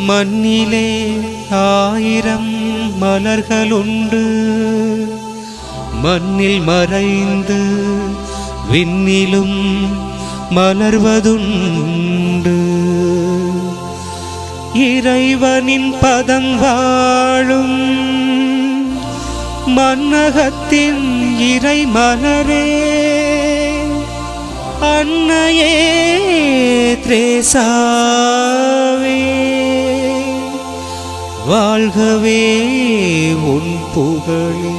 மண்ணிலே 1000 மலர்களுண்டு, மண்ணில் மறைந்து விண்ணிலும் மலர்வதுண்டு. இறைவனின் பதம் வாழும் மன்னகத்தின் இறை மலரே, அன்னையே திரேசாவே, வாழ்கவே உன் புகழே.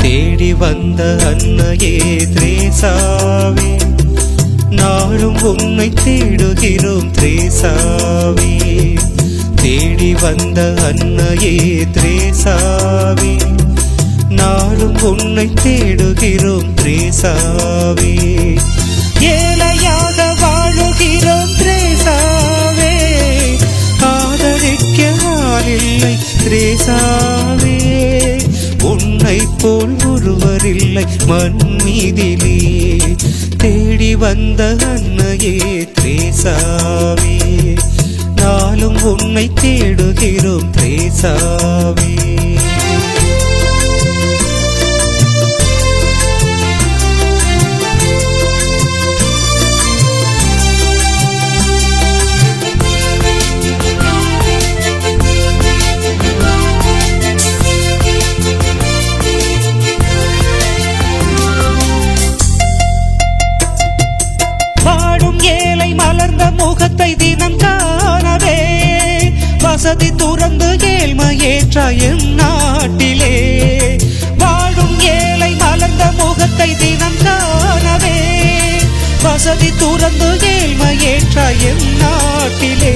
தேடி வந்த அன்னையே திரேசாவே, நாளும் உன்னை தேடுகிறோம் திரேசாவே. தேடி வந்த அன்னையே திரேசாவே, நாளும் உன்னை தேடுகிறோம் திரேசாவே. ஏழையாக வாழுகிறோம் திரேசாவே, ஆதரிக்க ஆளில்லை திரேசாவே. உன்னை போல் ஒருவரில்லை மண் மீதிலே, தேடி வந்த அன்னையே திரேசாவே, நாளும் உன்னை தேடுகிறோம் திரேசாவே. முகத்தை தினம் காணவே வசதி துறந்து ஏழ்மையேற்ற என் நாட்டிலே, வாழும் ஏழை மலர்ந்த முகத்தை தினம் காணவே வசதி துறந்து ஏழ்மையேற்ற என் நாட்டிலே.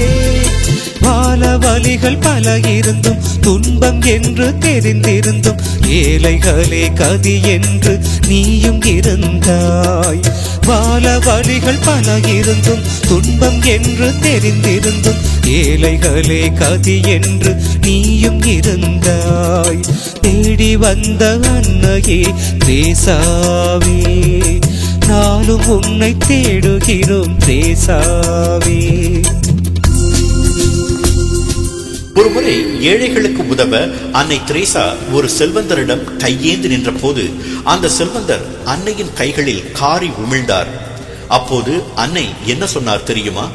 வாழ வழிகள் பல இருந்தும் துன்பம் என்று தெரிந்திருந்தும் ஏழைகளே கதி என்று நீயும் இருந்தாய். வாழ வழிகள் பல இருந்தும் துன்பம் என்று தெரிந்திருந்தும் ஏழைகளே கதி என்று நீயும் இருந்தாய். தேடி வந்த அன்னையே திரேசாவே, நாளும் உன்னை தேடுகிறோம் திரேசாவே. ஒருமுறை ஏழைகளுக்கு உதவ அன்னை திரேசா ஒரு செல்வந்தரிடம் கையேந்து நின்ற போது அந்த செல்வந்தர் அன்னையின் கைகளில் காரி உமிழ்ந்தார். அப்போது அன்னை என்ன சொன்னார் தெரியுமா?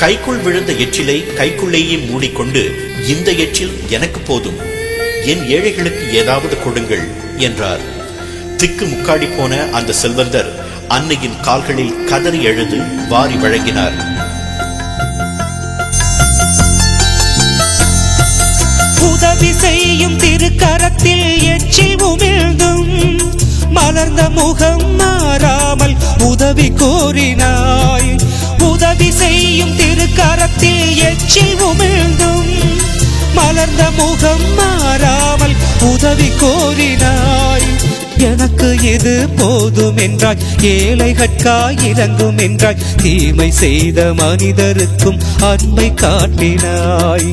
கைக்குள் விழுந்த எச்சிலை கைக்குள்ளேயே மூடிக்கொண்டு, இந்த எச்சில் எனக்கு போதும், என் ஏழைகளுக்கு ஏதாவது கொடுங்கள் என்றார். திக்கு முக்காடி போன அந்த செல்வந்தர் அன்னையின் கால்களில் கதறி எழுது வாரி வழங்கினார். உதவி செய்யும் திருக்கரத்தில் எச்சில் உமிழ்ந்தும் மலர்ந்த முகம் மாறாமல் உதவி கோரினாய். உதவி செய்யும் திருக்கரத்தில் எச்சில் உமிழ்ந்தும் மலர்ந்த முகம் மாறாமல் உதவி கோரினாய். எனக்கு இது போதும் என்றாய், ஏழைகட்காய் இறங்கும் என்றாய், தீமை செய்த மனிதருக்கும் அன்பை காட்டினாய்.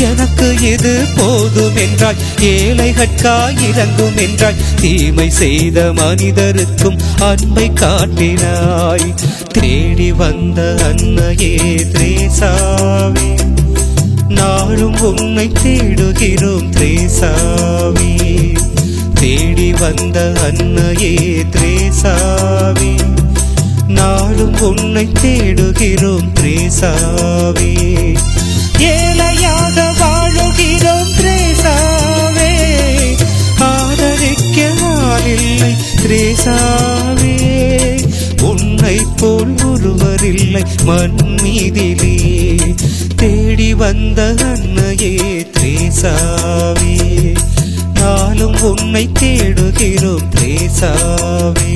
எனக்கு இது போதும் என்றாய், ஏழைகட்காய் இறங்கும் என்றாய், தீமை செய்த மனிதருக்கும் அன்பை காட்டினாய். தேடி வந்த அன்னையே திரேசாவே, நாளும் உன்னை தேடுகிறோம் திரேசாவே. தேடி வந்த அன்னையே திரேசாவே, நாளும் உன்னை தேடுகிறோம் திரேசாவே. ஏழையாக வாழுகிறோம் திரேசாவே, ஆதரிக்க ஆளில்லை திரேசாவே. உன்னை போல் ஒருவரில்லை மண் மீதிலே, தேடி வந்த அன்னையே திரேசாவே, நாளும் உன்னை தேடுகிறோம் திரேசாவே.